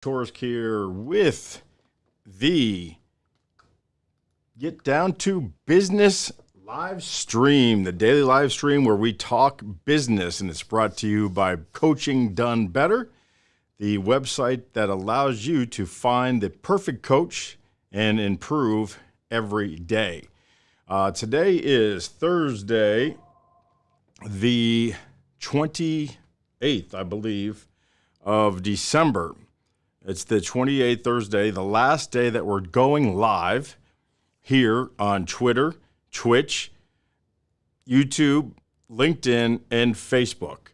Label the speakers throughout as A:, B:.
A: Torisk here with the Get Down to Business live stream, the daily live stream where we talk business, and it's brought to you by Coaching Done Better, the website that allows you to find the perfect coach and improve every day. Today is Thursday, the 28th, I believe, of December. It's the 28th Thursday, the last day that we're going live here on Twitter, Twitch, YouTube, LinkedIn, and Facebook.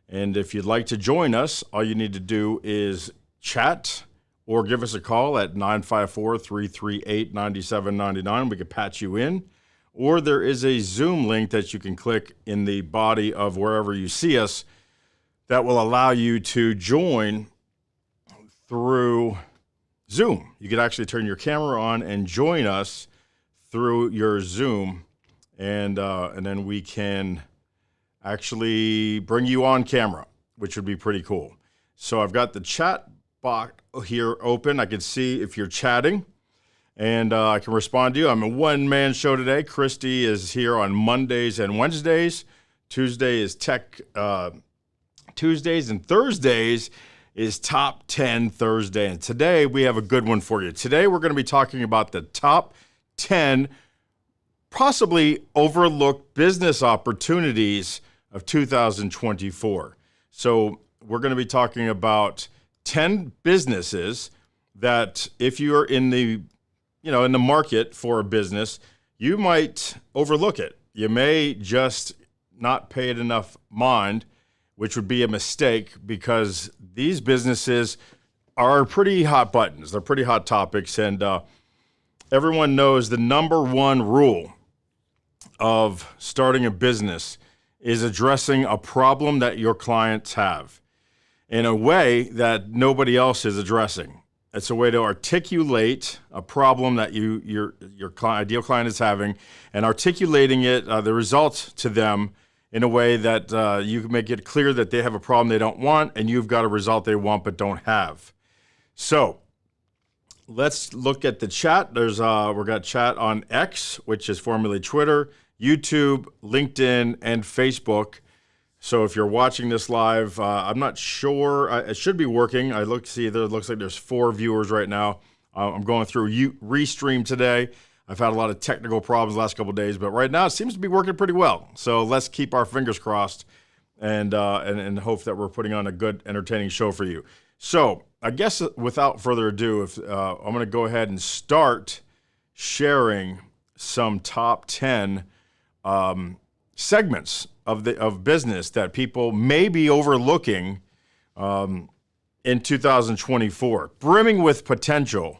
A: And if you'd like to join us, all you need to do is chat or give us a call at 954-338-9799. We can patch you in. Or there is a Zoom link that you can click in the body of wherever you see us that will allow you to join through Zoom. You could actually turn your camera on and join us through your Zoom, and then we can actually bring you on camera, which would be pretty cool. So I've got the chat box here open. I can see if you're chatting, and I can respond to you. I'm a one-man show today. Christy is here on Mondays and Wednesdays. Tuesday is Tech Tuesdays, and Thursdays is Top 10 Thursday. And today we have a good one for you. Today we're going to be talking about the top 10 possibly overlooked business opportunities of 2024. So we're going to be talking about 10 businesses that if you're in the market for a business, you might overlook it. You may just not pay it enough mind, which would be a mistake because these businesses are pretty hot buttons. They're pretty hot topics, and everyone knows the number one rule of starting a business is addressing a problem that your clients have in a way that nobody else is addressing. It's a way to articulate a problem that your ideal client is having, and articulating it, the results to them in a way that you can make it clear that they have a problem they don't want, and you've got a result they want but don't have. So let's look at the chat. We've got chat on X, which is formerly Twitter, YouTube, LinkedIn, and Facebook. So if you're watching this live, I'm not sure. It should be working. It looks like there's 4 viewers right now. I'm going through Restream today. I've had a lot of technical problems the last couple of days, but right now it seems to be working pretty well. So let's keep our fingers crossed and hope that we're putting on a good, entertaining show for you. So I guess without further ado, I'm going to go ahead and start sharing some top 10 segments of business that people may be overlooking in 2024, brimming with potential.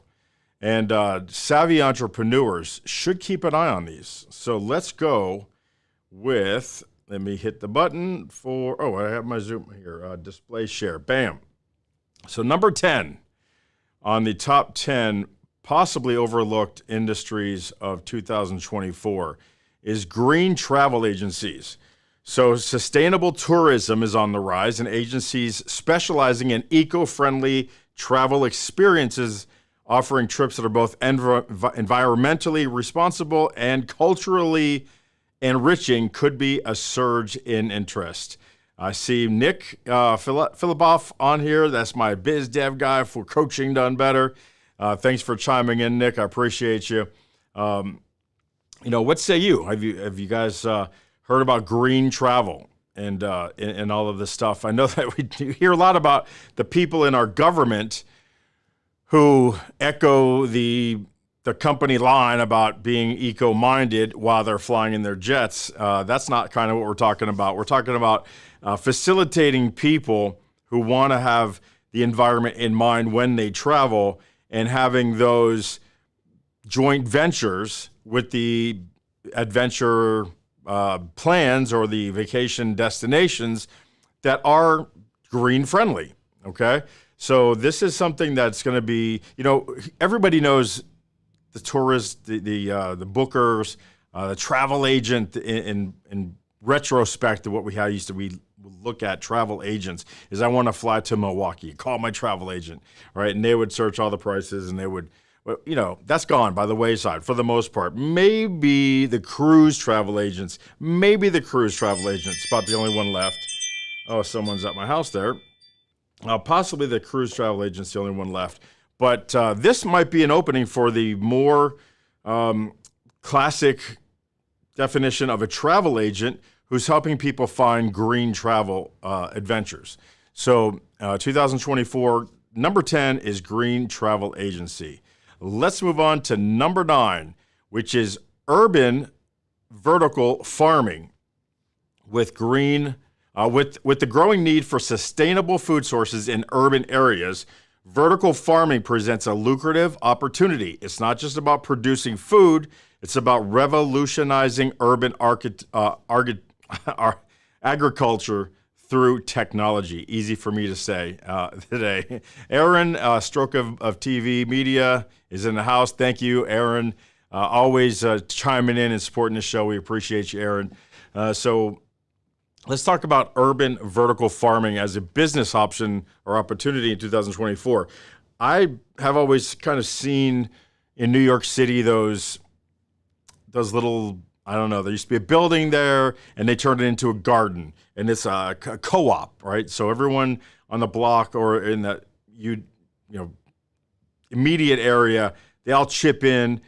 A: And savvy entrepreneurs should keep an eye on these. So let's go with, let me hit the button for, I have my Zoom here, display share, bam. So number 10 on the top 10 possibly overlooked industries of 2024 is green travel agencies. So sustainable tourism is on the rise, and agencies specializing in eco-friendly travel experiences offering trips that are both environmentally responsible and culturally enriching could be a surge in interest. I see Nick Filipoff on here. That's my biz dev guy for Coaching Done Better. Thanks for chiming in, Nick. I appreciate you. What say you? Have you guys heard about green travel and all of this stuff? I know that we hear a lot about the people in our government who echo the company line about being eco-minded while they're flying in their jets. That's not kind of what we're talking about. We're talking about facilitating people who want to have the environment in mind when they travel, and having those joint ventures with the adventure plans or the vacation destinations that are green friendly, okay? So this is something that's going to be, everybody knows the tourists, the bookers, the travel agent in retrospect to what we used to look at travel agents is I want to fly to Milwaukee. Call my travel agent, right? And they would search all the prices, and they would, that's gone by the wayside for the most part. Maybe the cruise travel agents. It's about the only one left. Oh, someone's at my house there. Possibly the cruise travel agent's the only one left. But this might be an opening for the more classic definition of a travel agent who's helping people find green travel adventures. So 2024, number 10 is Green Travel Agency. Let's move on to number 9, which is urban vertical farming with green, with the growing need for sustainable food sources in urban areas. Vertical farming presents a lucrative opportunity. It's not just about producing food, it's about revolutionizing urban agriculture through technology. Easy for me to say today. Aaron, Stroke of TV Media, is in the house. Thank you, Aaron. Always chiming in and supporting the show. We appreciate you, Aaron. So let's talk about urban vertical farming as a business option or opportunity in 2024. I have always kind of seen in New York City those little, I don't know, there used to be a building there and they turned it into a garden, and it's a co-op, right? So everyone on the block or in that immediate area, they all chip in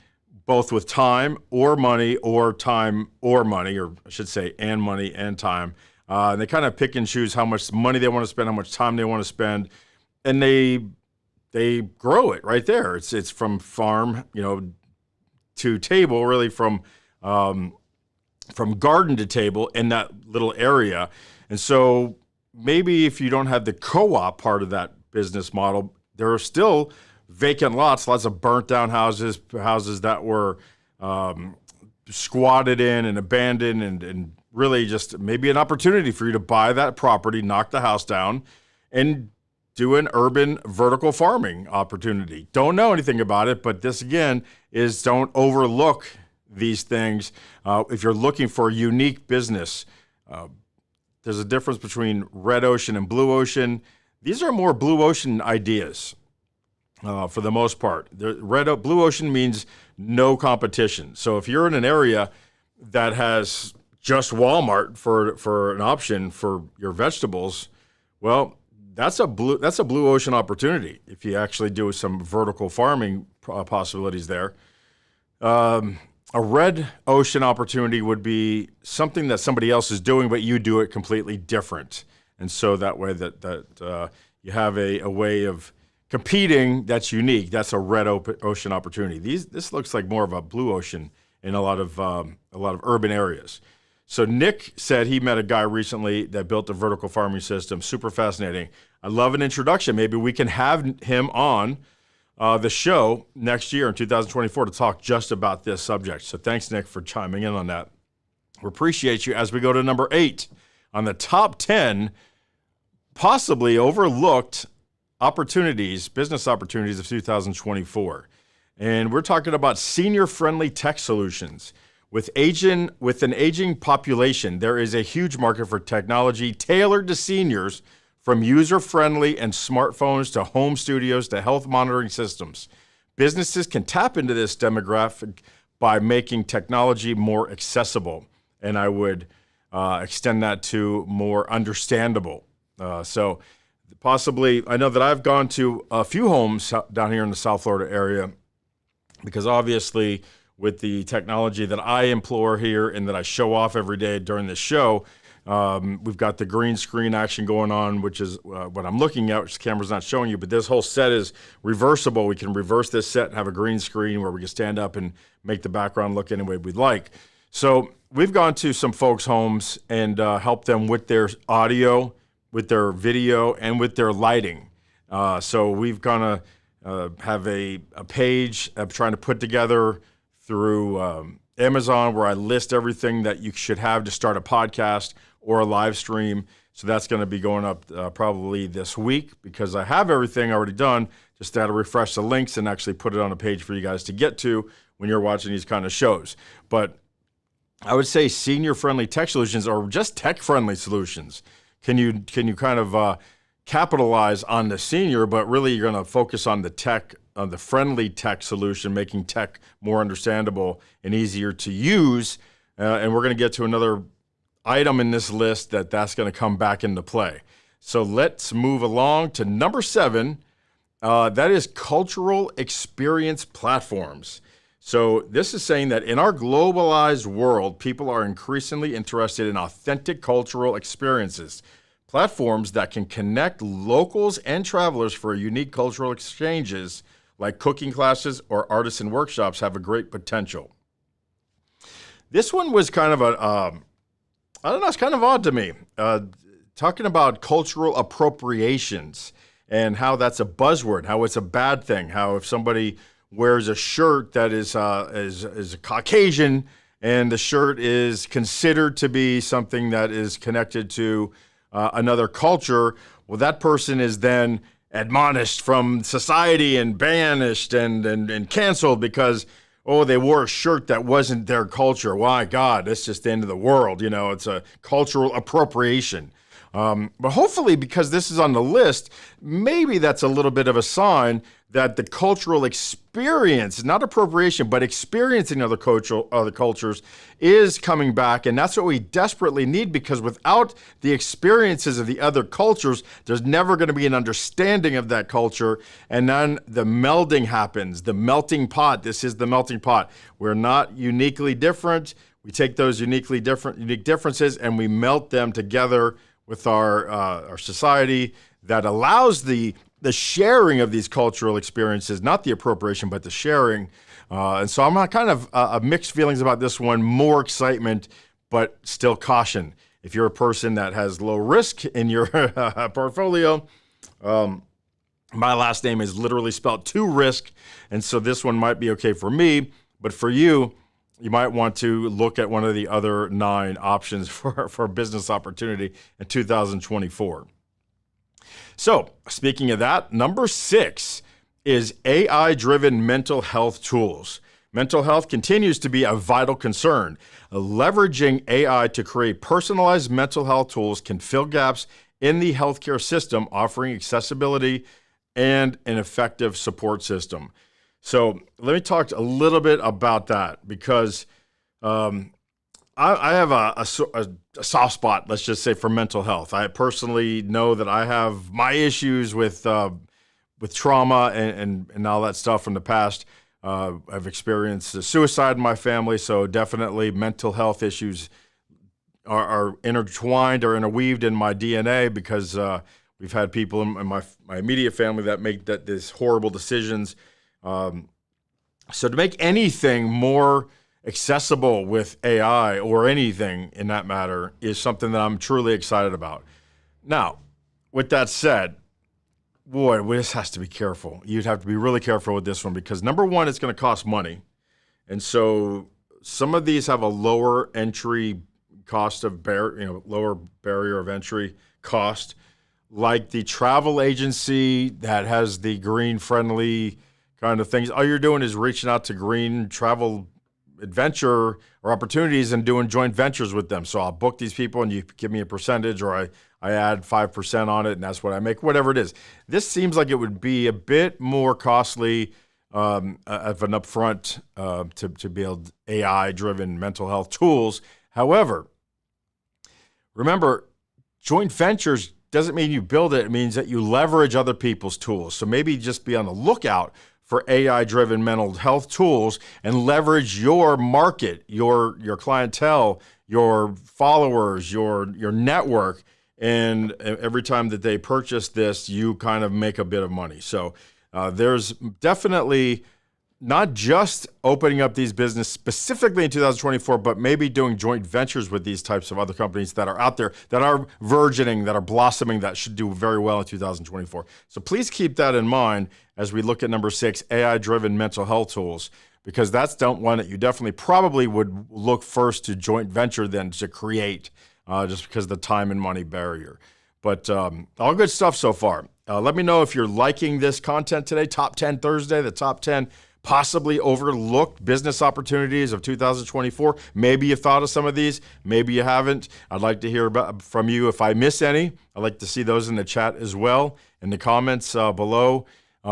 A: both with time or money, or time or money, or I should say, and money and time. And they kind of pick and choose how much money they want to spend, how much time they want to spend, and they grow it right there. It's from farm, to table, really from garden to table in that little area. And so maybe if you don't have the co-op part of that business model, there are still vacant lots of burnt down houses that were squatted in and abandoned, and really just maybe an opportunity for you to buy that property, knock the house down, and do an urban vertical farming opportunity. Don't know anything about it, but this again is, don't overlook these things. If you're looking for a unique business, there's a difference between red ocean and blue ocean. These are more blue ocean ideas. For the most part, blue ocean means no competition. So if you're in an area that has just Walmart for an option for your vegetables, well, that's a blue ocean opportunity if you actually do some vertical farming possibilities there. A red ocean opportunity would be something that somebody else is doing, but you do it completely different, and so that way that you have a way of competing that's unique. That's a red ocean opportunity. This looks like more of a blue ocean in a lot of urban areas. So Nick said he met a guy recently that built a vertical farming system. Super fascinating. I love an introduction. Maybe we can have him on the show next year in 2024 to talk just about this subject. So thanks, Nick, for chiming in on that. We appreciate you as we go to number 8 on the top 10 possibly overlooked business opportunities of 2024. And we're talking about senior-friendly tech solutions. With an aging population, there is a huge market for technology tailored to seniors, from user-friendly and smartphones to home studios to health monitoring systems. Businesses can tap into this demographic by making technology more accessible, and I would extend that to more understandable. So possibly, I know that I've gone to a few homes down here in the South Florida area, because obviously with the technology that I employ here and that I show off every day during this show, we've got the green screen action going on, which is what I'm looking at, which the camera's not showing you, but this whole set is reversible. We can reverse this set and have a green screen where we can stand up and make the background look any way we'd like. So we've gone to some folks' homes and helped them with their audio, with their video, and with their lighting. So we've gonna have a page I'm trying to put together through Amazon where I list everything that you should have to start a podcast or a live stream. So that's going to be going up probably this week, because I have everything already done. Just got to refresh the links and actually put it on a page for you guys to get to when you're watching these kind of shows. But I would say senior-friendly tech solutions, or just tech-friendly solutions, can you kind of capitalize on the senior, but really you're going to focus on the tech, on the friendly tech solution, making tech more understandable and easier to use. And we're going to get to another item in this list that's going to come back into play. So let's move along to number 7. That is cultural experience platforms. So this is saying that in our globalized world, people are increasingly interested in authentic cultural experiences. Platforms that can connect locals and travelers for unique cultural exchanges, like cooking classes or artisan workshops, have a great potential. This one was kind of I don't know, it's kind of odd to me. Talking about cultural appropriations and how that's a buzzword, how it's a bad thing, how if somebody wears a shirt that is a Caucasian and the shirt is considered to be something that is connected to another culture, well, that person is then admonished from society and banished and canceled because, oh, they wore a shirt that wasn't their culture. Why, God, that's just the end of the world. It's a cultural appropriation. But hopefully, because this is on the list, maybe that's a little bit of a sign that the cultural experience, not appropriation, but experiencing other cultures is coming back. And that's what we desperately need, because without the experiences of the other cultures, there's never going to be an understanding of that culture. And then the melding happens, the melting pot. This is the melting pot. We're not uniquely different. We take those unique differences and we melt them together with our society that allows the sharing of these cultural experiences, not the appropriation, but the sharing. And so I'm kind of mixed feelings about this one, more excitement, but still caution. If you're a person that has low risk in your portfolio, my last name is literally spelled to risk. And so this one might be okay for me, but for you, you might want to look at one of the other 9 options for business opportunity in 2024. So, speaking of that, number 6 is AI-driven mental health tools. Mental health continues to be a vital concern. Leveraging AI to create personalized mental health tools can fill gaps in the healthcare system, offering accessibility and an effective support system. So let me talk a little bit about that, because I have a soft spot, let's just say, for mental health. I personally know that I have my issues with trauma and all that stuff from the past. I've experienced suicide in my family, so definitely mental health issues are intertwined or interweaved in my DNA, because we've had people in my immediate family that make these horrible decisions. So to make anything more accessible with AI, or anything in that matter, is something that I'm truly excited about. Now, with that said, boy, this has to be careful. You'd have to be really careful with this one, because number one, it's going to cost money. And so some of these have a lower entry cost of lower barrier of entry cost, like the travel agency that has the green friendly kind of things. All you're doing is reaching out to green travel adventure or opportunities and doing joint ventures with them. So I'll book these people and you give me a percentage, or I add 5% on it and that's what I make, whatever it is. This seems like it would be a bit more costly of an upfront to build AI-driven mental health tools. However, remember, joint ventures doesn't mean you build it. It means that you leverage other people's tools. So maybe just be on the lookout for AI-driven mental health tools and leverage your market, your clientele, your followers, your network. And every time that they purchase this, you kind of make a bit of money. So there's definitely not just opening up these businesses specifically in 2024, but maybe doing joint ventures with these types of other companies that are out there, that are burgeoning, that are blossoming, that should do very well in 2024. So please keep that in mind as we look at number 6, AI-driven mental health tools, because that's one that you definitely probably would look first to joint venture than to create, just because of the time and money barrier. But all good stuff so far. Let me know if you're liking this content today. Top 10 Thursday, the top 10 possibly overlooked business opportunities of 2024. Maybe you've thought of some of these, maybe you haven't. I'd like to hear from you. If I miss any, I'd like to see those in the chat as well, in the comments below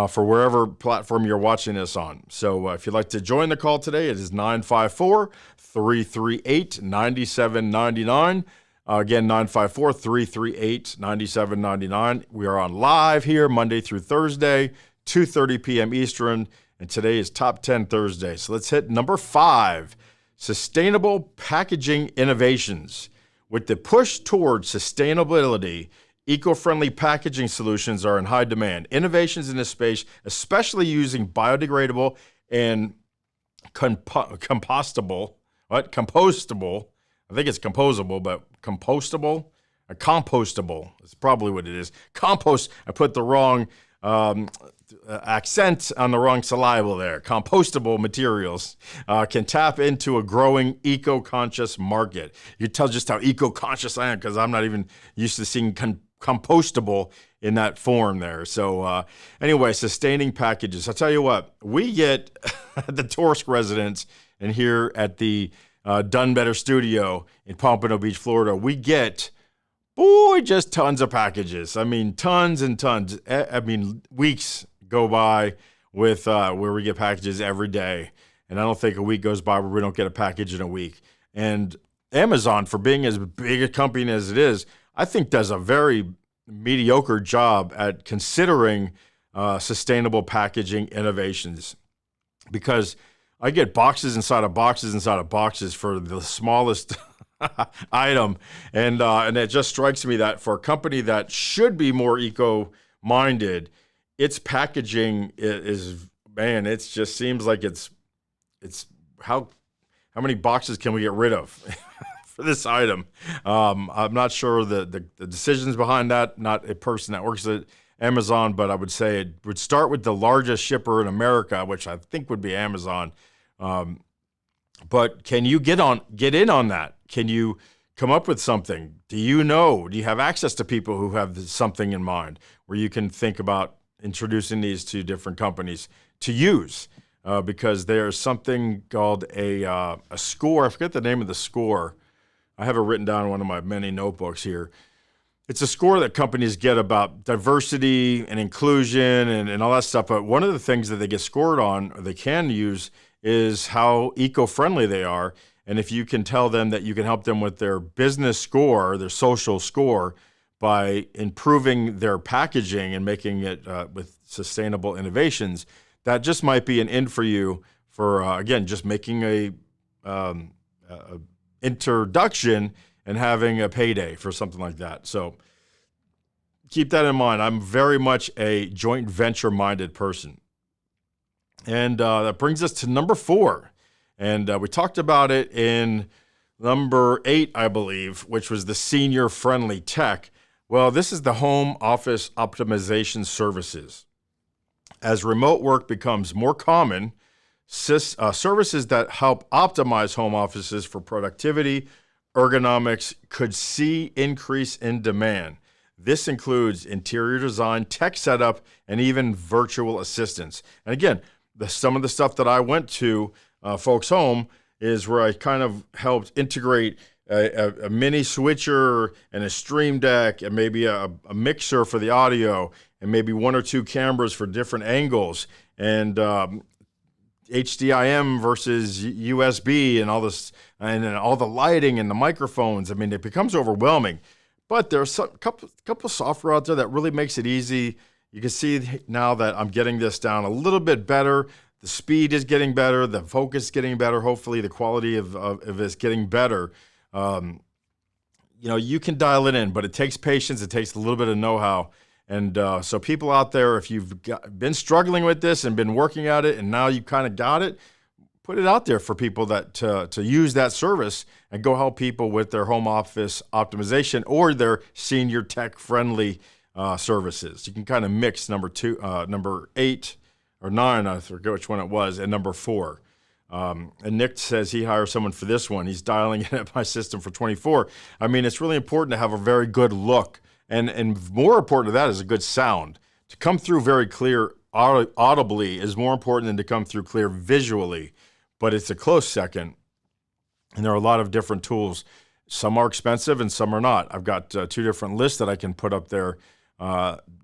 A: for wherever platform you're watching this on. So if you'd like to join the call today, it is 954-338-9799. Again, 954-338-9799. We are on live here Monday through Thursday, 2:30 p.m. Eastern, and today is Top 10 Thursday. So let's hit number 5, sustainable packaging innovations. With the push towards sustainability, eco-friendly packaging solutions are in high demand. Innovations in this space, especially using biodegradable and compostable, I think it's composable, but compostable is probably what it is. Compost, I put the wrong accent on the wrong syllable there. Compostable materials can tap into a growing eco-conscious market. You can tell just how eco-conscious I am because I'm not even used to seeing compostable in that form there. So anyway, sustaining packages. I'll tell you what, we get the Torisk residence and here at the Done Better Studio in Pompano Beach, Florida, we get, just tons of packages. I mean, tons and tons. I mean, weeks go by with where we get packages every day. And I don't think a week goes by where we don't get a package in a week. And Amazon, for being as big a company as it is, I think does a very mediocre job at considering sustainable packaging innovations, because I get boxes inside of boxes inside of boxes for the smallest item. And it just strikes me that for a company that should be more eco-minded, its packaging is man, it just seems like it's how many boxes can we get rid of for this item? I'm not sure the decisions behind that, not a person that works at Amazon, but I would say it would start with the largest shipper in America, which I think would be Amazon. But can you get in on that? Can you come up with something? Do you have access to people who have something in mind where you can think about introducing these to different companies to use? Because there's something called a score. I forget the name of the score. I have it written down in one of my many notebooks here. It's a score that companies get about diversity and inclusion and all that stuff. But one of the things that they get scored on, or they can use, is how eco-friendly they are. And if you can tell them that you can help them with their business score, their social score, by improving their packaging and making it with sustainable innovations, that just might be an in for you for, again, just making a introduction and having a payday for something like that. So keep that in mind. I'm very much a joint venture-minded person. And that brings us to number 4. And we talked about it in number 8, I believe, which was the senior-friendly tech. Well, this is the home office optimization services. As remote work becomes more common, services that help optimize home offices for productivity, ergonomics could see increase in demand. This includes interior design, tech setup, and even virtual assistants. And again, some of the stuff that I went to folks' home is where I kind of helped integrate a mini switcher and a stream deck and maybe a mixer for the audio and maybe 1 or 2 cameras for different angles and HDIM versus USB and all this and all the lighting and the microphones. I mean, it becomes overwhelming. But there's a couple software out there that really makes it easy. You can see now that I'm getting this down a little bit better. The speed is getting better. The focus is getting better. Hopefully the quality of it is getting better. You can dial it in, but it takes patience. It takes a little bit of know-how. And so people out there, if you've been struggling with this and been working at it and now you kind of got it, put it out there for people that to use that service and go help people with their home office optimization or their senior tech-friendly services. You can kind of mix number 8 or 9, I forget which one it was, and number 4. And Nick says he hires someone for this one. He's dialing in at my system for 24. I mean, it's really important to have a very good look. And more important to that is a good sound. To come through very clear audibly is more important than to come through clear visually, but it's a close second. And there are a lot of different tools. Some are expensive and some are not. I've got 2 different lists that I can put up there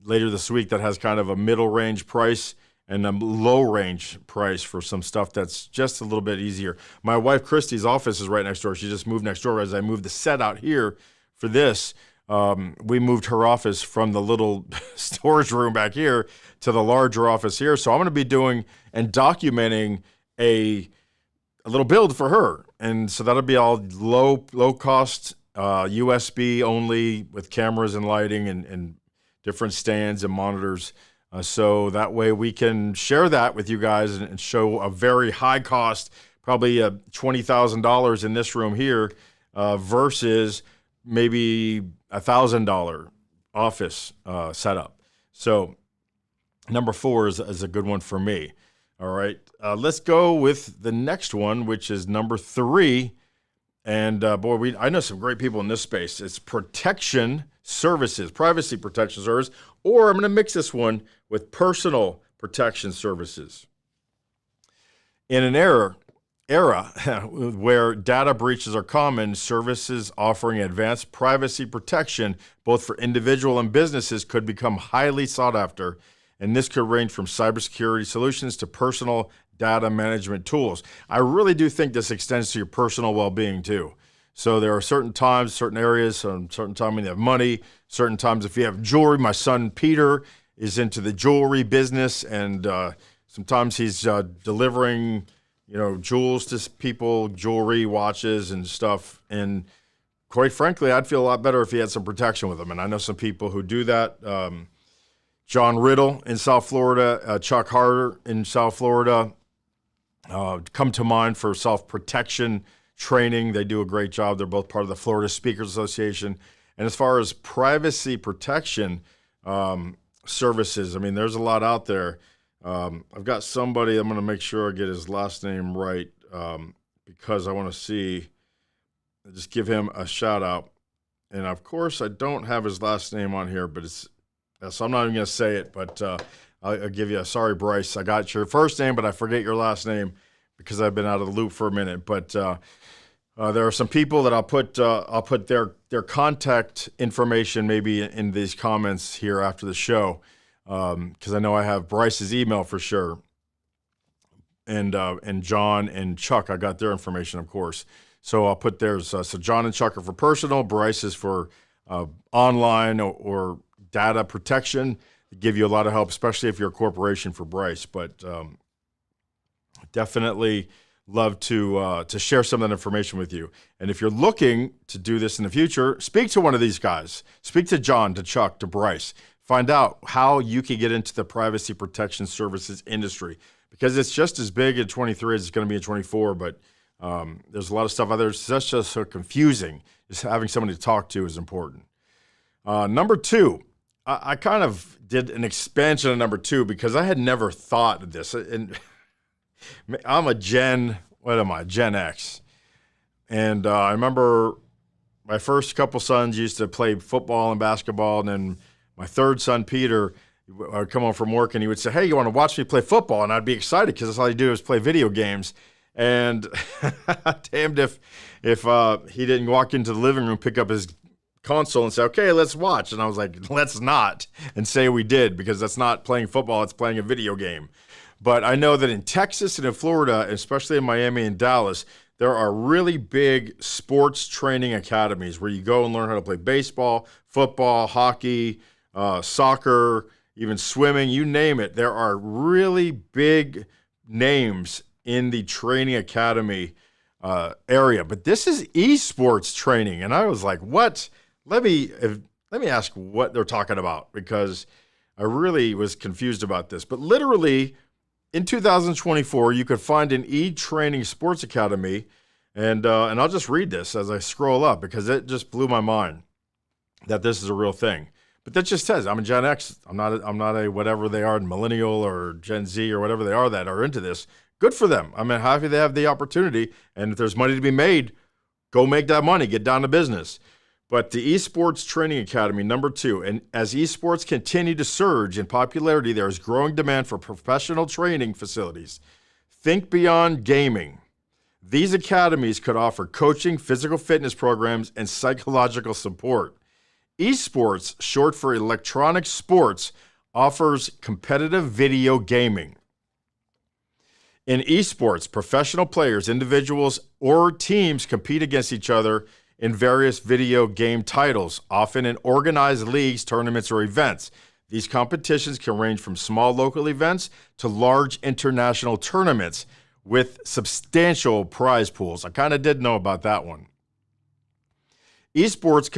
A: later this week that has kind of a middle range price and a low range price for some stuff that's just a little bit easier. My wife Christy's office is right next door. She just moved next door. As I moved the set out here for this, we moved her office from the little storage room back here to the larger office here. So I'm going to be doing and documenting a little build for her. And so that'll be all low cost, USB only with cameras and lighting and different stands and monitors. So that way we can share that with you guys and show a very high cost, probably $20,000 in this room here versus maybe $1,000 office setup. So number 4 is a good one for me. All right, let's go with the next one, which is number 3. And boy, I know some great people in this space. It's protection services, privacy protection service, or I'm going to mix this one with personal protection services. In an era where data breaches are common, services offering advanced privacy protection, both for individual and businesses, could become highly sought after. And this could range from cybersecurity solutions to personal data management tools. I really do think this extends to your personal well-being too. So there are certain times, certain areas, certain times when you have money, certain times if you have jewelry. My son Peter is into the jewelry business, and sometimes he's delivering, jewels to people, jewelry, watches, and stuff. And quite frankly, I'd feel a lot better if he had some protection with them. And I know some people who do that. John Riddle in South Florida, Chuck Harder in South Florida, come to mind for self-protection training. They do a great job. They're both part of the Florida Speakers Association. And as far as privacy protection services, I mean, there's a lot out there. I've got somebody, I'm going to make sure I get his last name right because I want to see, just give him a shout out. And of course, I don't have his last name on here, but so I'm not even going to say it, but I'll give you sorry, Bryce. I got your first name, but I forget your last name because I've been out of the loop for a minute. But there are some people that I'll put their contact information maybe in these comments here after the show because I know I have Bryce's email for sure, and John and Chuck, I got their information, of course. So I'll put theirs. So John and Chuck are for personal. Bryce is for online or data protection. They give you a lot of help, especially if you're a corporation, for Bryce. But definitely love to share some of that information with you. And if you're looking to do this in the future, speak to one of these guys. Speak to John, to Chuck, to Bryce. Find out how you can get into the privacy protection services industry because it's just as big in 23 as it's going to be in 24. But there's a lot of stuff out there. It's just so confusing. Just having somebody to talk to is important. Number 2. I kind of did an expansion of number 2 because I had never thought of this. And I'm a Gen X. And I remember my first couple sons used to play football and basketball. And then my third son, Peter, would come home from work and he would say, "Hey, you want to watch me play football?" And I'd be excited because that's all he do is play video games. And damned if he didn't walk into the living room, pick up his console and say, "Okay, let's watch." And I was like, let's not, and say we did, because that's not playing football, it's playing a video game. But I know that in Texas and in Florida, especially in Miami and Dallas, there are really big sports training academies where you go and learn how to play baseball, football, hockey, soccer, even swimming, you name it. There are really big names in the training academy area. But this is esports training. And I was like, what? Let me ask what they're talking about, because I really was confused about this. But literally in 2024, you could find an e-training sports academy, and I'll just read this as I scroll up because it just blew my mind that this is a real thing. But that just says I'm a Gen X. I'm not a whatever they are, millennial or Gen Z or whatever they are that are into this. Good for them. I'm happy they have the opportunity, and if there's money to be made, go make that money. Get down to business. But the Esports Training Academy, number 2, and as esports continue to surge in popularity, there is growing demand for professional training facilities. Think beyond gaming. These academies could offer coaching, physical fitness programs, and psychological support. Esports, short for electronic sports, offers competitive video gaming. In esports, professional players, individuals, or teams compete against each other in various video game titles, often in organized leagues, tournaments, or events. These competitions can range from small local events to large international tournaments with substantial prize pools. I kind of did know about that one. Esports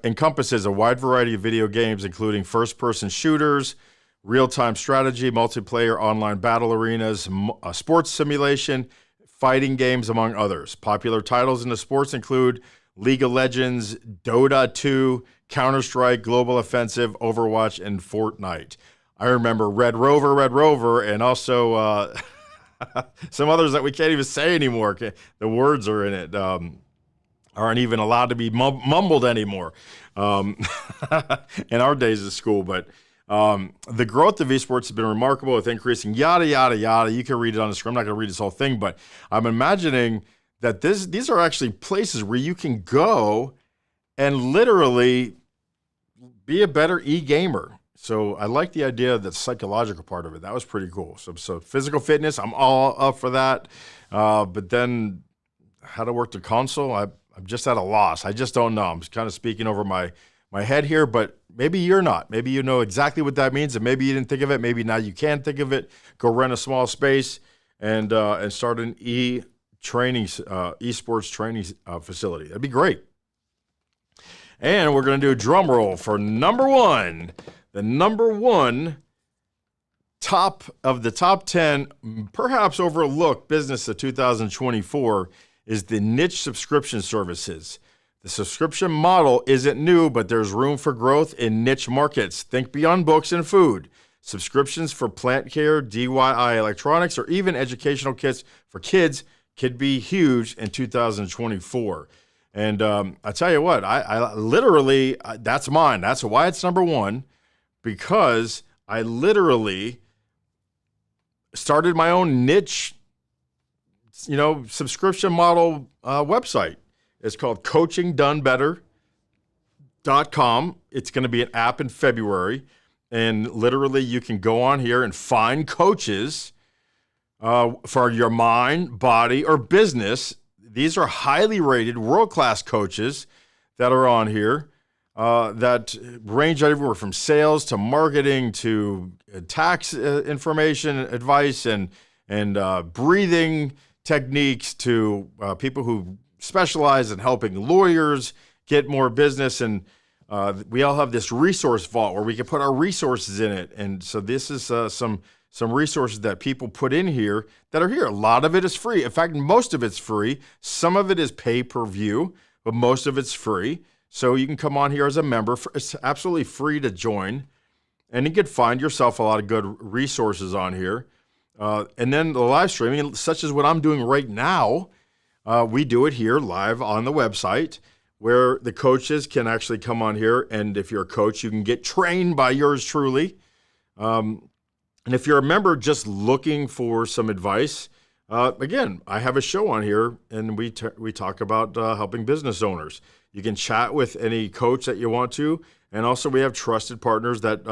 A: encompasses a wide variety of video games, including first-person shooters, real-time strategy, multiplayer online battle arenas, sports simulation, fighting games, among others. Popular titles in the sports include League of Legends, Dota 2, Counter-Strike, Global Offensive, Overwatch, and Fortnite. I remember Red Rover, and also some others that we can't even say anymore. The words are in it. Aren't even allowed to be mumbled anymore in our days of school. But the growth of esports has been remarkable with increasing yada, yada, yada. You can read it on the screen. I'm not going to read this whole thing, but I'm imagining that these are actually places where you can go and literally be a better e-gamer. So I like the idea of the psychological part of it. That was pretty cool. So physical fitness, I'm all up for that. But then how to work the console, I'm just at a loss. I just don't know. I'm kind of speaking over my head here, but maybe you're not. Maybe you know exactly what that means, and maybe you didn't think of it. Maybe now you can think of it. Go rent a small space and start an esports training facility. That'd be great. And we're going to do a drum roll for number 1. The number 1 top of the top 10, perhaps overlooked business of 2024 is the niche subscription services. The subscription model isn't new, but there's room for growth in niche markets. Think beyond books and food. Subscriptions for plant care, DIY electronics, or even educational kits for kids could be huge in 2024. And I tell you what, I literally, that's mine. That's why it's number 1, because I literally started my own niche, subscription model website. It's called coachingdonebetter.com. It's going to be an app in February. And literally you can go on here and find coaches for your mind, body, or business. These are highly rated, world-class coaches that are on here that range everywhere from sales to marketing to tax information, advice, and breathing techniques to people who specialize in helping lawyers get more business. And we all have this resource vault where we can put our resources in it. And so this is some resources that people put in here that are here. A lot of it is free. In fact, most of it's free. Some of it is pay-per-view, but most of it's free. So you can come on here as a member. It's absolutely free to join. And you can find yourself a lot of good resources on here. And then the live streaming, such as what I'm doing right now, we do it here live on the website where the coaches can actually come on here. And if you're a coach, you can get trained by yours truly. And if you're a member just looking for some advice, again, I have a show on here, and we talk about helping business owners. You can chat with any coach that you want to, and also we have trusted partners that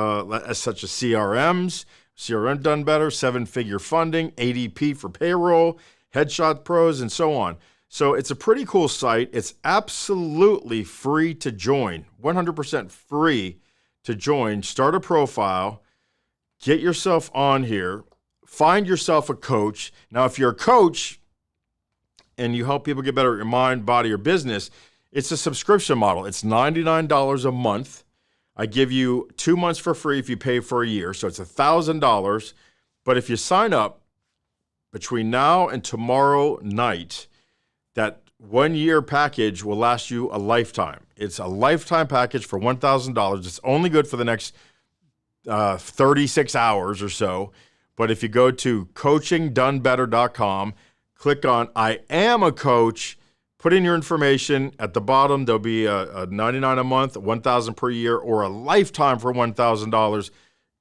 A: such as CRM Done Better, 7-figure funding, ADP for payroll, Headshot Pros, and so on. So it's a pretty cool site. It's absolutely free to join, 100% free to join. Start a profile. Get yourself on here. Find yourself a coach. Now, if you're a coach and you help people get better at your mind, body, or business, it's a subscription model. It's $99 a month. I give you 2 months for free if you pay for a year. So it's $1,000. But if you sign up between now and tomorrow night, that 1-year package will last you a lifetime. It's a lifetime package for $1,000. It's only good for the next 36 hours or so. But if you go to coachingdonebetter.com, click on I am a coach, Put in your information. At the bottom, there'll be a $99 a month, $1,000 per year, or a lifetime for $1,000.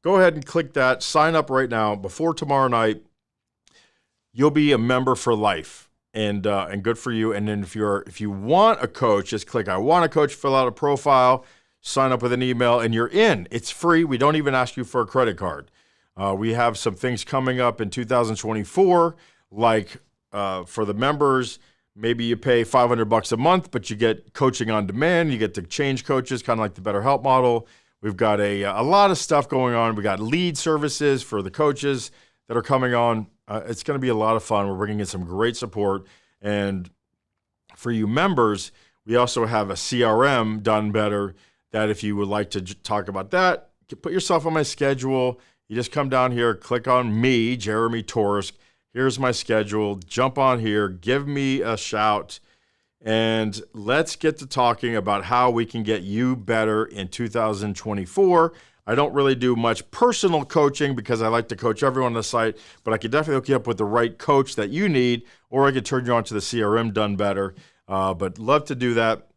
A: Go ahead and click that. Sign up right now before tomorrow night. You'll be a member for life, and good for you. And then if you want a coach, just click I want a coach, fill out a profile, sign up with an email, and you're in. It's free. We don't even ask you for a credit card. We have some things coming up in 2024, like for the members. Maybe you pay $500 a month, but you get coaching on demand. You get to change coaches, kind of like the BetterHelp model. We've got a lot of stuff going on. We got lead services for the coaches that are coming on. It's going to be a lot of fun. We're bringing in some great support. And for you members, we also have a CRM done better that if you would like to talk about that, put yourself on my schedule. You just come down here, click on me, Jeremy Torisk. Here's my schedule. Jump on here, give me a shout, and let's get to talking about how we can get you better in 2024. I don't really do much personal coaching because I like to coach everyone on the site, but I can definitely hook you up with the right coach that you need, or I could turn you on to the CRM done better. But love to do that.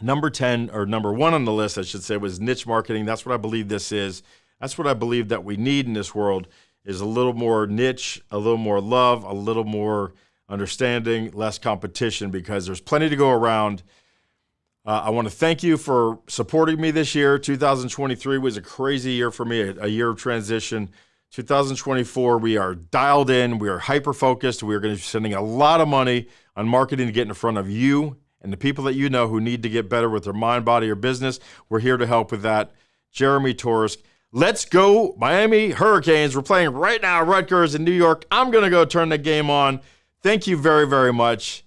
A: Number 10, or number 1 on the list, I should say, was niche marketing. That's what I believe this is. That's what I believe that we need in this world, is a little more niche, a little more love, a little more understanding, less competition, because there's plenty to go around. I want to thank you for supporting me this year. 2023 was a crazy year for me, a year of transition. 2024, we are dialed in. We are hyper-focused. We are going to be spending a lot of money on marketing to get in front of you and the people that you know who need to get better with their mind, body, or business. We're here to help with that. Jeremy Torisk. Let's go Miami Hurricanes. We're playing right now Rutgers in New York. I'm going to go turn the game on. Thank you very, very much.